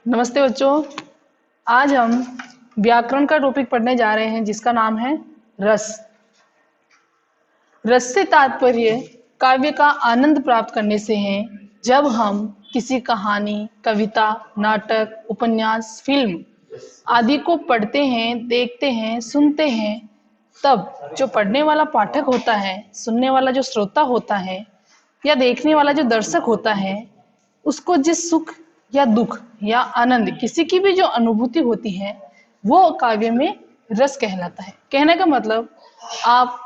नमस्ते बच्चों। आज हम व्याकरण का टॉपिक पढ़ने जा रहे हैं जिसका नाम है रस। रस से तात्पर्य काव्य का आनंद प्राप्त करने से है। जब हम किसी कहानी, कविता, नाटक, उपन्यास, फिल्म आदि को पढ़ते हैं, देखते हैं, सुनते हैं, तब जो पढ़ने वाला पाठक होता है, सुनने वाला जो श्रोता होता है या देखने वाला जो दर्शक होता है, उसको जिस सुख या दुख या आनंद, किसी की भी जो अनुभूति होती है, वो काव्य में रस कहलाता है। कहने का मतलब, आप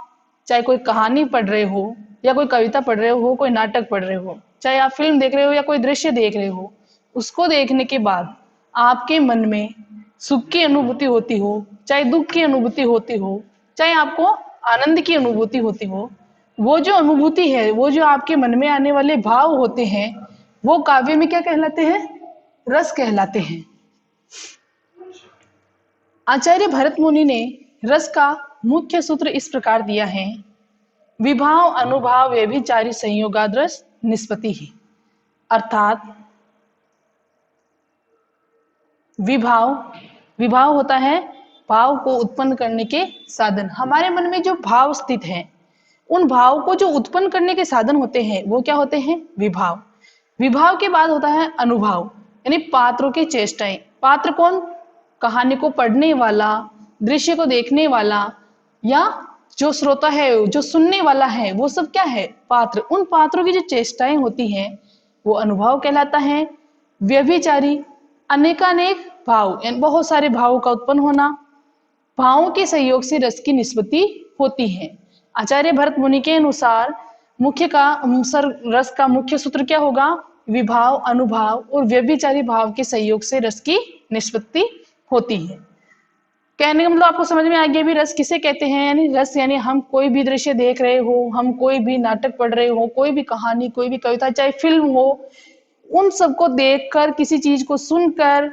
चाहे कोई कहानी पढ़ रहे हो या कोई कविता पढ़ रहे हो, कोई नाटक पढ़ रहे हो, चाहे आप फिल्म देख रहे हो या कोई दृश्य देख रहे हो, उसको देखने के बाद आपके मन में सुख की अनुभूति होती हो, चाहे दुख की अनुभूति होती हो, चाहे आपको आनंद की अनुभूति होती हो, वो जो अनुभूति है, वो जो आपके मन में आने वाले भाव होते हैं, वो काव्य में क्या कहलाते हैं? रस कहलाते हैं। आचार्य भरत मुनि ने रस का मुख्य सूत्र इस प्रकार दिया है: विभाव अनुभाव व्यभिचारी संयोगाद्रस निष्पत्ति ही। अर्थात विभाव विभाव होता है भाव को उत्पन्न करने के साधन। हमारे मन में जो भाव स्थित है, उन भाव को जो उत्पन्न करने के साधन होते हैं, वो क्या होते हैं? विभाव। विभाव के बाद होता है अनुभाव, यानी पात्रों की चेष्टाएं। पात्र कौन? कहानी को पढ़ने वाला, दृश्य को देखने वाला, या जो श्रोता है, जो सुनने वाला है, वो सब क्या है? पात्र। उन पात्रों की जो चेष्टाएं होती हैं, वो अनुभाव कहलाता है। व्यभिचारी, अनेकानेक भाव, यानी बहुत सारे भावों का उत्पन्न होना। भावों के सहयोग से रस की निष्पत्ति होती है। आचार्य भरत मुनि के अनुसार रस का मुख्य सूत्र क्या होगा? विभाव, अनुभाव और व्यभिचारी भाव के सहयोग से रस की निष्पत्ति होती है। कहने का मतलब आपको समझ में आ गया भी रस किसे कहते हैं? यानी रस यानी हम कोई भी दृश्य देख रहे हो, हम कोई भी नाटक पढ़ रहे हो, कोई भी कहानी, कोई भी कविता, चाहे फिल्म हो, उन सबको देखकर, किसी चीज को सुनकर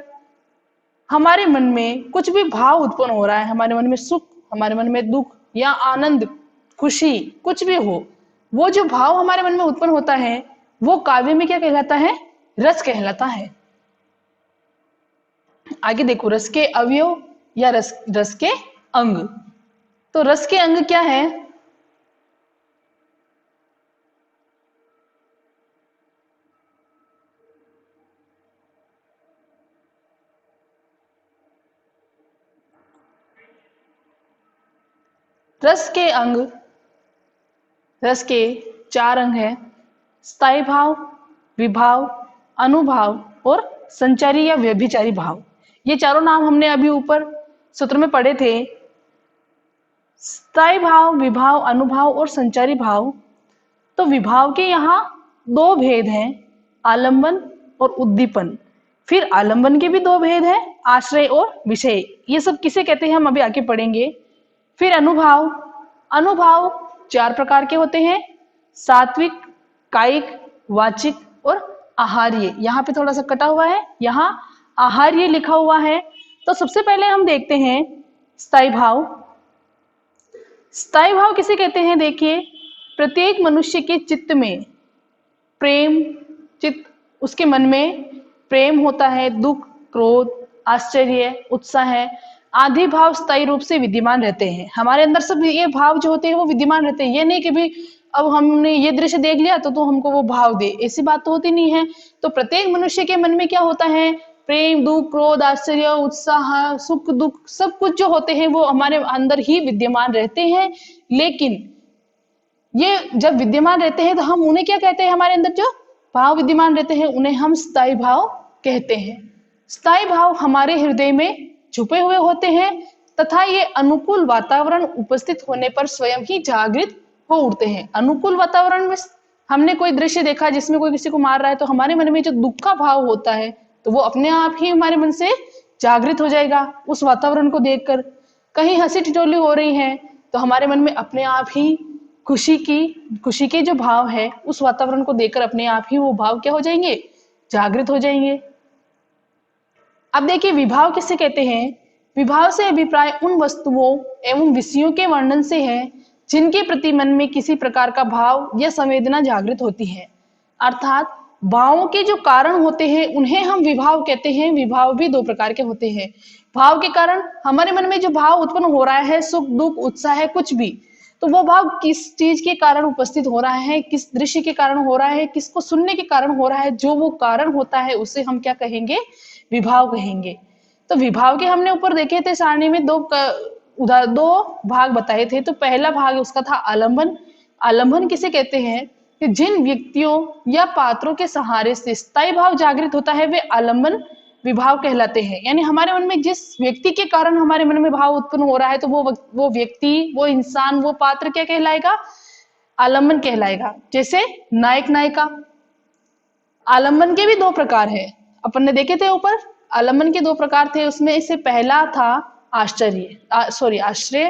हमारे मन में कुछ भी भाव उत्पन्न हो रहा है, हमारे मन में सुख, हमारे मन में दुख या आनंद, खुशी, कुछ भी हो, वो जो भाव हमारे मन में उत्पन्न होता है, वो काव्य में क्या कहलाता है? रस कहलाता है। आगे देखो, रस के अवयव या रस के अंग। तो रस के अंग क्या है? रस के अंग, रस के 4 अंग हैं: स्थायी भाव, विभाव, अनुभाव और संचारी या व्यभिचारी भाव। ये चारों नाम हमने अभी ऊपर सूत्र में पढ़े थे। स्थायी भाव, विभाव, अनुभाव और संचारी भाव। तो विभाव के यहाँ 2 भेद हैं, आलंबन और उद्दीपन। फिर आलंबन के भी 2 भेद हैं, आश्रय और विषय। ये सब किसे कहते हैं हम अभी आगे पढ़ेंगे। फिर अनुभाव। अनुभाव 4 प्रकार के होते हैं: सात्विक, कायिक, वाचिक और आहार्य। यहाँ पे थोड़ा सा कटा हुआ है, यहाँ आहार्य लिखा हुआ है। तो सबसे पहले हम देखते हैं स्थायी भाव। स्थायी भाव किसे कहते हैं? देखिए, प्रत्येक मनुष्य के चित्त में प्रेम, उसके मन में प्रेम होता है, दुख, क्रोध, आश्चर्य, उत्साह आदि भाव स्थायी रूप से विद्यमान रहते हैं। हमारे अंदर सब ये भाव जो होते हैं वो विद्यमान रहते हैं। ये नहीं कि भी अब हमने ये दृश्य देख लिया तो हमको वो भाव दे, ऐसी बात तो होती नहीं है। तो प्रत्येक मनुष्य के मन में क्या होता है? प्रेम, दुख, क्रोध, आश्चर्य, उत्साह, सुख, दुख, सब कुछ जो होते हैं वो हमारे अंदर ही विद्यमान रहते हैं। लेकिन ये जब विद्यमान रहते हैं तो हम उन्हें क्या कहते हैं? हमारे अंदर जो भाव विद्यमान रहते हैं उन्हें हम स्थायी भाव कहते हैं। स्थायी भाव हमारे हृदय में छुपे हुए होते हैं तथा ये अनुकूल वातावरण उपस्थित होने पर स्वयं ही जागृत हो उठते हैं। अनुकूल वातावरण में हमने कोई दृश्य देखा जिसमें कोई किसी को मार रहा है, तो हमारे मन में जो दुख का भाव होता है तो वो अपने आप ही हमारे मन से जागृत हो जाएगा। उस वातावरण को देखकर कहीं हंसी ठिठोली हो रही है तो हमारे मन में अपने आप ही खुशी के जो भाव है, उस वातावरण को देखकर अपने आप ही वो भाव क्या हो जाएंगे? जागृत हो जाएंगे। अब देखिए, विभाव किसे कहते हैं? विभाव से अभिप्राय उन वस्तुओं एवं विषयों के वर्णन से है जिनके प्रति मन में किसी प्रकार का भाव या संवेदना जागृत होती है। अर्थात भावों के जो कारण होते हैं उन्हें हम विभाव कहते हैं। विभाव भी दो प्रकार के होते हैं। भाव के कारण हमारे मन में जो भाव उत्पन्न हो रहा है, सुख दुख उत्साह है कुछ भी, तो वो भाव किस चीज के कारण उपस्थित हो रहा है, किस दृश्य के कारण हो रहा है, किसको सुनने के कारण हो रहा है, जो वो कारण होता है उसे हम क्या कहेंगे, विभाव कहेंगे। तो विभाव के हमने ऊपर देखे थे सारणी में दो भाग बताए थे। तो पहला भाग उसका था आलंबन। आलंबन किसे कहते हैं कि जिन व्यक्तियों या पात्रों के सहारे से स्थायी भाव जागृत होता है वे आलंबन विभाव कहलाते हैं। यानी हमारे मन में जिस व्यक्ति के कारण हमारे मन में भाव उत्पन्न हो रहा है, तो वो व्यक्ति, वो इंसान, वो पात्र क्या कहलाएगा, आलंबन कहलाएगा। जैसे नायक नायिका। आलंबन के भी दो प्रकार है, अपन ने देखे थे ऊपर। आलंबन के दो प्रकार थे, उसमें से पहला था आश्रय।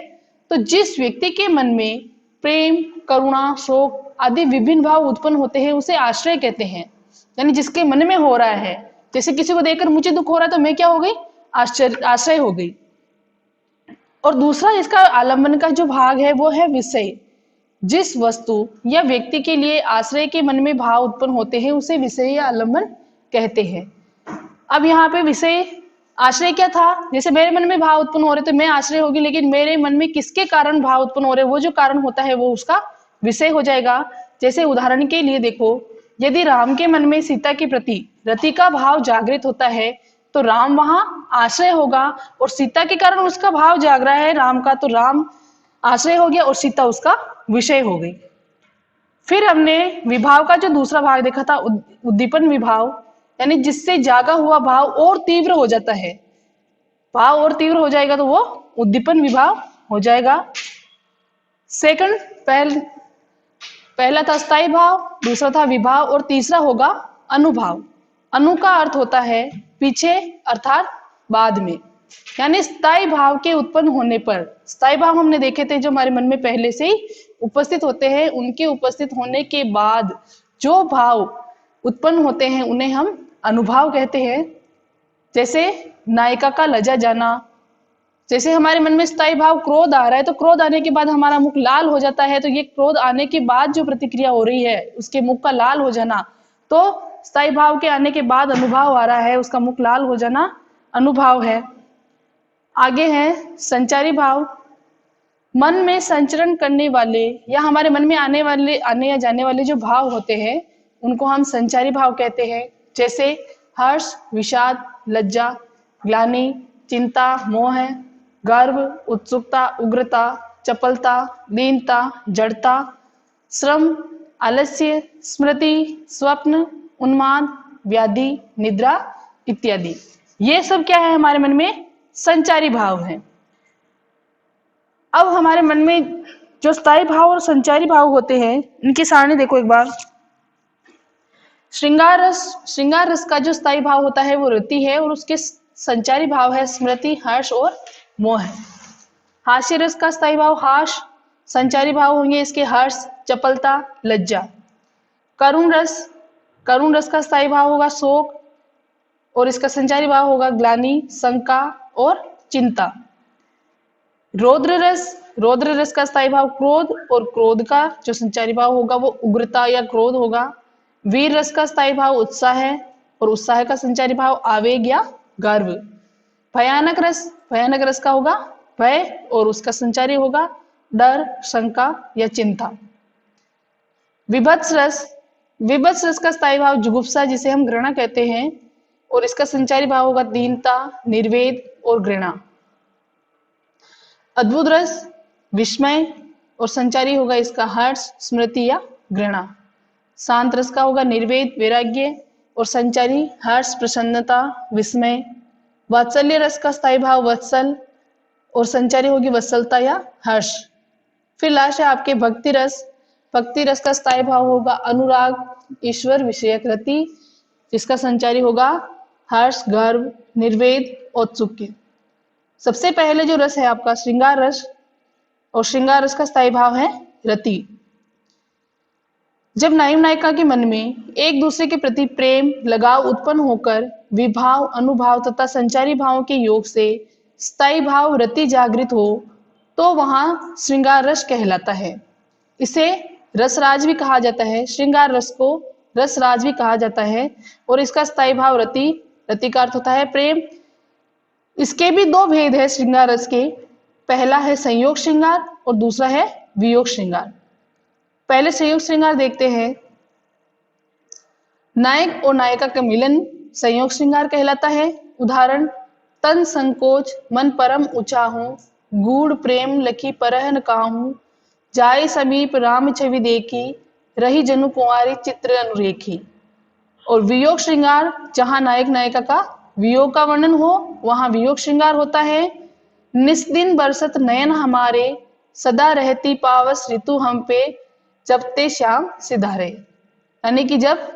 तो जिस व्यक्ति के मन में प्रेम, करुणा, शोक आदि विभिन्न भाव उत्पन्न होते हैं उसे आश्रय कहते हैं। यानी जिसके मन में हो रहा है, जैसे किसी को देखकर मुझे दुख हो रहा है तो मैं क्या हो गई, आश्रय हो गई। और दूसरा इसका आलंबन का जो भाग है वो है विषय। जिस वस्तु या व्यक्ति के लिए आश्रय के मन में भाव उत्पन्न होते हैं उसे विषय या आलंबन कहते हैं। अब यहाँ पे विषय, आश्रय क्या था, जैसे मेरे मन में भाव उत्पन्न हो रहे तो मैं आश्रय होगी, लेकिन मेरे मन में किसके कारण भाव उत्पन्न हो रहे, वो जो कारण होता है वो उसका विषय हो जाएगा। जैसे उदाहरण के लिए देखो, यदि राम के मन में सीता के प्रति रति का भाव जागृत होता है तो राम वहां आश्रय होगा, और सीता के कारण उसका भाव जाग रहा है राम का, तो राम आश्रय हो गया और सीता उसका विषय हो गई। फिर हमने विभाव का जो दूसरा भाग देखा था उद्दीपन विभाव, यानी जिससे जागा हुआ भाव और तीव्र हो जाता है, भाव और तीव्र हो जाएगा तो वो उद्दीपन विभाव हो जाएगा। सेकंड, पहला था स्थायी भाव, दूसरा था विभाव, और तीसरा होगा अनुभाव। अनु का अर्थ होता है पीछे अर्थात बाद में। यानी स्थायी भाव के उत्पन्न होने पर, स्थायी भाव हमने देखे थे जो हमारे मन में पहले से ही उपस्थित होते हैं, उनके उपस्थित होने के बाद जो भाव उत्पन्न होते हैं उन्हें हम अनुभाव कहते हैं। जैसे नायिका का लजा जाना, जैसे हमारे मन में स्थायी भाव क्रोध आ रहा है तो क्रोध आने के बाद हमारा मुख लाल हो जाता है, तो ये क्रोध आने के बाद जो प्रतिक्रिया हो रही है उसके मुख का लाल हो जाना, तो स्थायी भाव के आने के बाद अनुभव आ रहा है, उसका मुख लाल हो जाना अनुभव है। आगे है संचारी भाव। मन में संचरण करने वाले या हमारे मन में आने या जाने वाले जो भाव होते हैं उनको हम संचारी भाव कहते हैं। जैसे हर्ष, विषाद, लज्जा, ग्लानि, चिंता, मोह, गर्व, उत्सुकता, उग्रता, चपलता, दीनता, जड़ता, श्रम, आलस्य, स्मृति, स्वप्न, उन्माद, व्याधि, निद्रा इत्यादि। ये सब क्या है, हमारे मन में संचारी भाव है। अब हमारे मन में जो स्थायी भाव और संचारी भाव होते हैं इनकी सारणी देखो एक बार। श्रृंगार रस का जो स्थायी भाव होता है वो रति है, और उसके संचारी भाव है स्मृति, हर्ष और मोह। हास्य रस का स्थायी भाव हास, संचारी भाव होंगे इसके हर्ष, चपलता, लज्जा। करुण रस का स्थायी भाव होगा शोक, और इसका संचारी भाव होगा ग्लानि, शंका और चिंता। रौद्र रस का स्थायी भाव क्रोध, और क्रोध का जो संचारी भाव होगा वो उग्रता या क्रोध होगा। वीर रस का स्थायी भाव उत्साह है, और उत्साह का संचारी भाव आवेग या गर्व। भयानक रस का होगा भय, और उसका संचारी होगा डर, शंका या चिंता। विभत्स रस का स्थायी भाव जुगुप्सा, जिसे हम घृणा कहते हैं, और इसका संचारी भाव होगा दीनता, निर्वेद और घृणा। अद्भुत रस विस्मय, और संचारी होगा इसका हर्ष, स्मृति या घृणा। शांत रस का होगा निर्वेद, वैराग्य, और संचारी हर्ष, प्रसन्नता, विस्मय। वात्सल्य रस का स्थायी भाव वत्सल, और संचारी होगी वत्सलता या हर्ष। फिर लास्ट है आपके भक्ति रस का स्थायी भाव होगा अनुराग, ईश्वर विषयक रति, जिसका संचारी होगा हर्ष, गर्व, निर्वेद, औत्सुक्य। सबसे पहले जो रस है आपका श्रृंगार रस, और श्रृंगार रस का स्थायी भाव है रति। जब नायक नायिका के मन में एक दूसरे के प्रति प्रेम, लगाव उत्पन्न होकर विभाव, अनुभाव तथा संचारी भावों के योग से स्थायी भाव रति जागृत हो तो वहां श्रृंगार रस कहलाता है। इसे रसराज भी कहा जाता है। श्रृंगार रस को रसराज भी कहा जाता है। और इसका स्थायी भाव रति, रति का अर्थ होता है प्रेम। इसके भी दो भेद है श्रृंगार रस के। पहला है संयोग श्रृंगार और दूसरा है वियोग श्रृंगार। पहले संयोग श्रृंगार देखते हैं। नायक और नायिका का मिलन संयोग श्रृंगार कहलाता है। उदाहरण, तन संकोच मन परम ऊंचाहू, गूढ़ प्रेम लखी परहन काहू, जाय समीप राम छवि देखी, रही जनु कुंवारी चित्र अनुरेखी। और वियोग श्रृंगार, जहां नायक नायिका का वियोग का वर्णन हो वहां वियोग श्रृंगार होता है। निस्दिन बरसत नयन हमारे, सदा रहती पावस ऋतु हम पे, जब ते श्याम सिधारे। यानी कि जब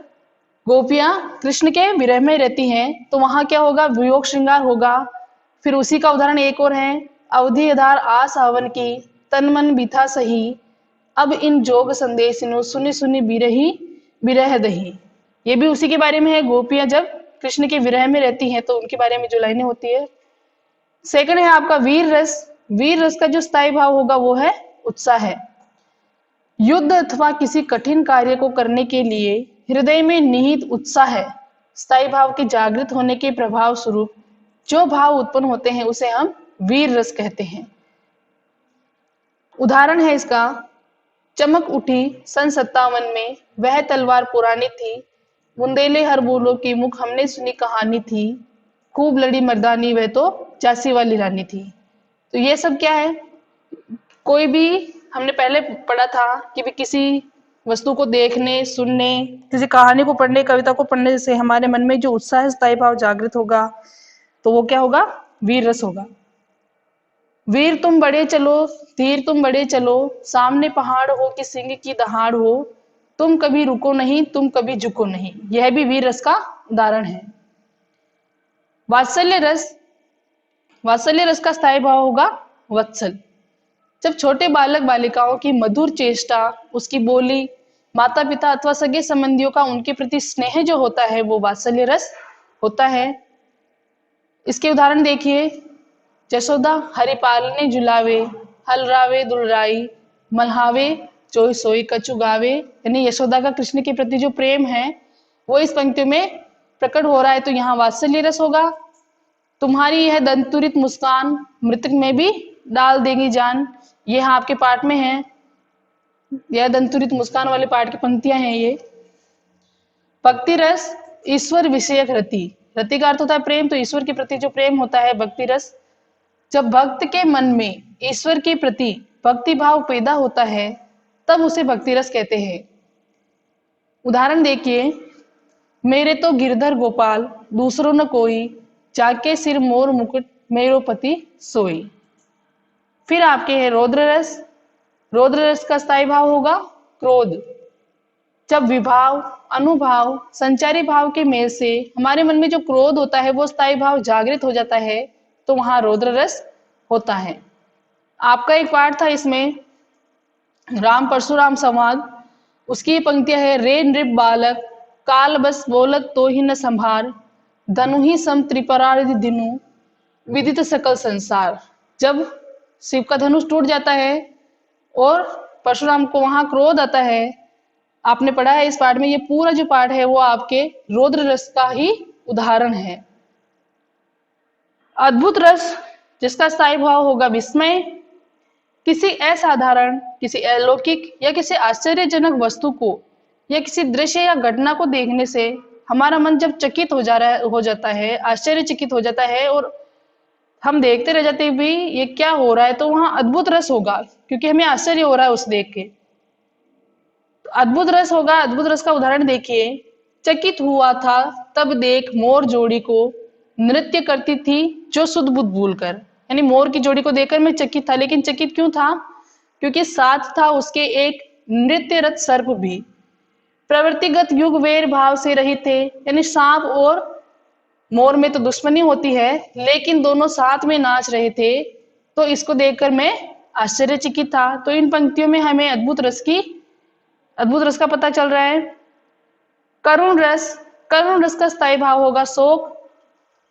गोपियां कृष्ण के विरह में रहती हैं तो वहां क्या होगा, वियोग श्रृंगार होगा। फिर उसी का उदाहरण एक और है, अवधि आधार आस आवन की, तन मन बिथा सही, अब इन जोग संदेश नो सुनी सुनी बिरही विरह दही। ये भी उसी के बारे में है। गोपियां जब कृष्ण के विरह में रहती हैं तो उनके बारे में जो लाइनें होती है। सेकंड है आपका वीर रस। वीर रस का जो स्थायी भाव होगा वो है उत्साह है। युद्ध अथवा किसी कठिन कार्य को करने के लिए हृदय में निहित उत्साह है, स्थायी भाव के जागृत होने के प्रभाव स्वरूप जो भाव उत्पन्न होते हैं उसे हम वीर रस कहते हैं। उदाहरण है इसका, चमक उठी सन 57 में, वह तलवार पुरानी थी, बुंदेले हर बोलो की मुख हमने सुनी कहानी थी, खूब लड़ी मर्दानी वह तो झांसी वाली रानी थी। तो ये सब क्या है, कोई भी हमने पहले पढ़ा था कि भी किसी वस्तु को देखने सुनने, किसी कहानी को पढ़ने, कविता को पढ़ने से हमारे मन में जो उत्साह स्थायी भाव जागृत होगा तो वो क्या होगा, वीर रस होगा। वीर तुम बड़े चलो, धीर तुम बड़े चलो, सामने पहाड़ हो कि सिंह की दहाड़ हो, तुम कभी रुको नहीं तुम कभी झुको नहीं। यह भी वीर रस का उदाहरण है। वात्सल्य रस, वात्सल्य रस का स्थायी भाव होगा वत्सल। जब छोटे बालक बालिकाओं की मधुर चेष्टा, उसकी बोली, माता पिता अथवा सगे संबंधियों का उनके प्रति स्नेह जो होता है वो वात्सल्य रस होता है। इसके उदाहरण देखिए, जसोदा हरिपाल ने झुलावे, हलरावे दुलराई, मल्हावे चोई सोई कछु गावे। यानी यशोदा का कृष्ण के प्रति जो प्रेम है वो इस पंक्तियों में प्रकट हो रहा है, तो यहाँ वात्सल्य रस होगा। तुम्हारी यह दंतुरित मुस्कान, मृतक में भी डाल देगी जान। ये यहाँ आपके पाठ में है, यह दंतुरित मुस्कान वाले पाठ की पंक्तियां हैं ये। भक्ति रस, ईश्वर विषयक रति। रति का अर्थ होता है प्रेम, तो ईश्वर के प्रति जो प्रेम होता है भक्ति रस। जब भक्त के मन में ईश्वर के प्रति भक्ति भाव पैदा होता है तब उसे भक्ति रस कहते हैं। उदाहरण देखिए, मेरे तो गिरधर गोपाल दूसरों न कोई, जाके सिर मोर मुकुट मेरो पति सोई। फिर आपके है रौद्र रस। रौद्र रस का स्थायी भाव होगा क्रोध। जब विभाव, अनुभाव, संचारी भाव के मेल से हमारे मन में जो क्रोध होता है वो स्थायी भाव जागृत हो जाता है तो वहां रौद्र रस होता है। आपका एक पाठ था इसमें, राम परशुराम संवाद, उसकी पंक्तियां है, रे नृप बालक, काल बस बोलत तो ही न संभार, धनु ही सम त्रिपरादि दिनु, विदित सकल संसार। जब शिव का धनुष टूट जाता है और परशुराम को वहां क्रोध आता है, आपने पढ़ा है इस पाठ में, ये पूरा जो पाठ है वो आपके रौद्र रस का ही उदाहरण है। अद्भुत रस, जिसका स्थायी भाव होगा विस्मय। किसी असाधारण, किसी अलौकिक या किसी आश्चर्यजनक वस्तु को या किसी दृश्य या घटना को देखने से हमारा मन जब चकित हो जाता है, आश्चर्यचकित हो जाता है और हम देखते रह जाते हैं भी ये क्या हो रहा है, तो वहां अद्भुत रस होगा क्योंकि हमें आश्चर्य हो रहा है उस देख के। तो अद्भुत रस होगा। अद्भुत रस का उदाहरण देखिए, चकित हुआ था तब देख मोर जोड़ी को, नृत्य करती थी जो सुध बुध भूल कर। यानी मोर की जोड़ी को देखकर मैं चकित था, लेकिन चकित क्यों था, क्योंकि साथ था उसके एक नृत्यरत सर्प भी। प्रवृत्तिगत युग वेर भाव से रही थे, यानी सांप और मोर में तो दुश्मनी होती है लेकिन दोनों साथ में नाच रहे थे, तो इसको देखकर मैं आश्चर्यचकित था। तो इन पंक्तियों में हमें अद्भुत रस का पता चल रहा है। करुण रस, करुण रस का स्थायी भाव होगा शोक।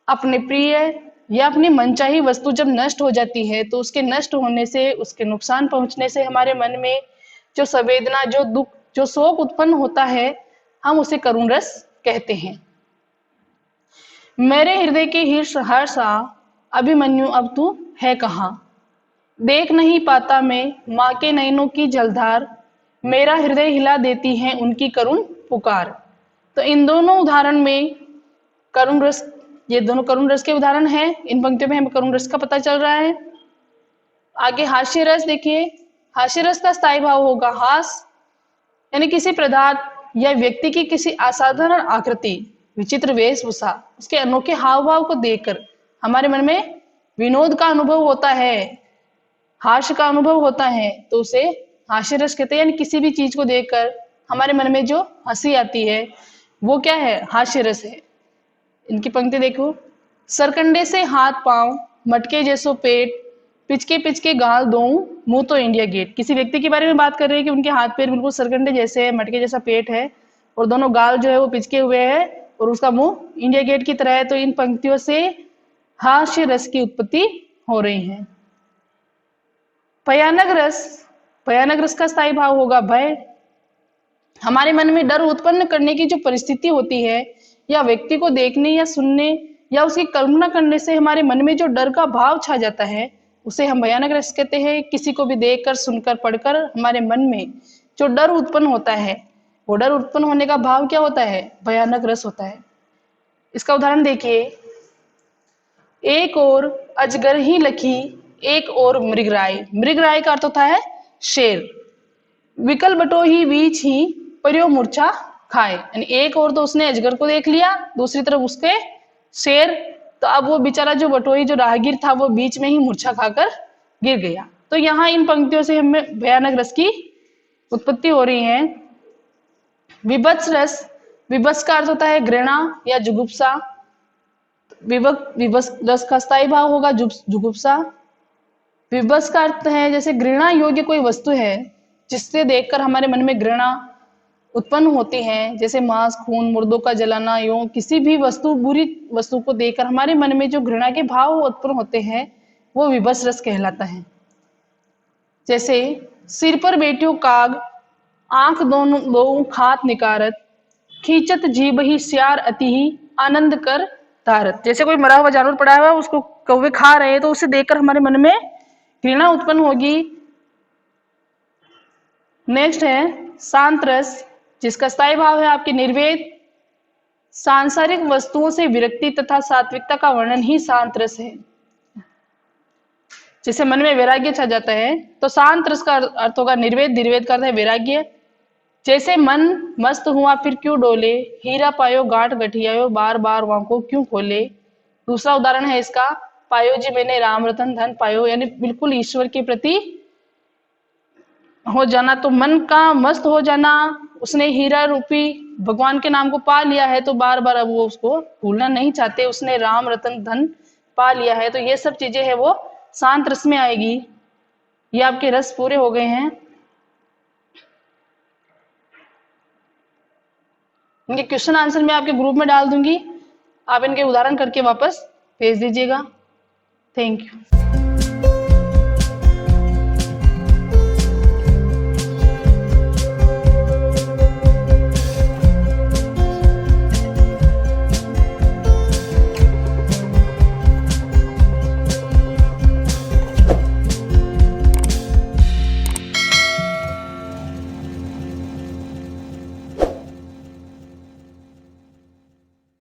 अपने प्रिय या अपनी मनचाही वस्तु जब नष्ट हो जाती है तो उसके नष्ट होने से, उसके नुकसान पहुंचने से हमारे मन में जो संवेदना, जो दुख, जो शोक उत्पन्न होता है हम उसे करुण रस कहते हैं। मेरे हृदय के हर्षा अभिमन्यु अब तू है कहाँ, देख नहीं पाता मैं माँ के नयनों की जलधार, मेरा हृदय हिला देती है उनकी करुण पुकार। तो इन दोनों उदाहरण में करुण रस, ये दोनों करुण रस के उदाहरण हैं। इन पंक्तियों में हमें करुण रस का पता चल रहा है। आगे हास्य रस देखिए। हास्य रस का स्थायी भाव होगा हास, यानी किसी पदार्थ या व्यक्ति की किसी असाधारण आकृति, विचित्र वेशभूषा, उसके अनोखे हाव भाव को देखकर हमारे मन में विनोद का अनुभव होता है, हास्य का अनुभव होता है, तो उसे हास्य रस कहते हैं। यानी किसी भी चीज को देखकर हमारे मन में जो हंसी आती है वो क्या है, हास्य रस है। इनकी पंक्ति देखो। सरकंडे से हाथ पांव, मटके जैसो पेट, पिचके पिचके गाल दोऊ, मुंह तो इंडिया गेट। किसी व्यक्ति के बारे में बात कर रहे हैं कि उनके हाथ पैर बिल्कुल सरकंडे जैसे है, मटके जैसा पेट है और दोनों गाल जो है वो पिचके हुए हैं और उसका मुंह इंडिया गेट की तरह है। तो इन पंक्तियों से हास्य रस की उत्पत्ति हो रही है। भयानक रस, भयानक रस का स्थायी भाव होगा भय। हमारे मन में डर उत्पन्न करने की जो परिस्थिति होती है, या व्यक्ति को देखने या सुनने या उसकी कल्पना करने से हमारे मन में जो डर का भाव छा जाता है, उसे हम भयानक रस कहते हैं। किसी को भी देखकर, सुनकर, पढ़कर हमारे मन में जो डर उत्पन्न होता है, वो डर उत्पन्न होने का भाव क्या होता है, भयानक रस होता है। इसका उदाहरण देखिए। एक और अजगर ही लखी, एक और मृगराय। मृगराय का अर्थ होता है शेर। विकल बटो ही बीच ही पर्यो मूर्छा खाए, यानी एक और तो उसने अजगर को देख लिया, दूसरी तरफ उसके शेर। तो अब वो बेचारा जो बटोही, जो राहगीर था, वो बीच में ही मूर्छा खाकर गिर गया। तो यहाँ इन पंक्तियों से हमें भयानक रस की उत्पत्ति हो रही है। विभत्स रस, विभत्स का अर्थ होता है घृणा या जुगुप्सा। विभत्स रस का स्थायी भाव होगा जुगुप्सा। विभत्स का अर्थ है जैसे घृणा योग्य कोई वस्तु है जिससे देखकर हमारे मन में घृणा उत्पन्न होती है, जैसे मांस, खून, मुर्दों का जलाना, यो किसी भी वस्तु, बुरी वस्तु को देखकर हमारे मन में जो घृणा के भाव उत्पन्न होते हैं, वो विभत्स रस कहलाता है। जैसे सिर पर बैठ्यो काग, आंख दोनों दो खात निकारत, खींचत जीभ ही श्यार अति ही आनंद कर धारत। जैसे कोई मरा हुआ जानवर पड़ा हुआ है, उसको कौवे खा रहे हैं, तो उसे देखकर हमारे मन में घृणा उत्पन्न होगी। नेक्स्ट है शांत रस, जिसका स्थायी भाव है आपके निर्वेद। सांसारिक वस्तुओं से विरक्ति तथा सात्विकता का वर्णन ही शांत रस है। जैसे मन में वैराग्य छा जाता है, तो शांत रस का अर्थ होगा निर्वेद। निर्वेद का अर्थ है वैराग्य। जैसे मन मस्त हुआ फिर क्यों डोले, हीरा पायो गांठ गठियायो, बार बार वांको क्यों खोले। दूसरा उदाहरण है इसका, पायो जी मैंने राम रतन धन पायो, यानी बिल्कुल ईश्वर के प्रति हो जाना। तो मन का मस्त हो जाना, उसने हीरा रूपी भगवान के नाम को पा लिया है, तो बार बार अब वो उसको भूलना नहीं चाहते। उसने राम रतन धन पा लिया है, तो ये सब चीजें है वो शांत रस में आएगी। ये आपके रस पूरे हो गए हैं। इनके क्वेश्चन आंसर मैं आपके ग्रुप में डाल दूंगी, आप इनके उदाहरण करके वापस भेज दीजिएगा। Thank you.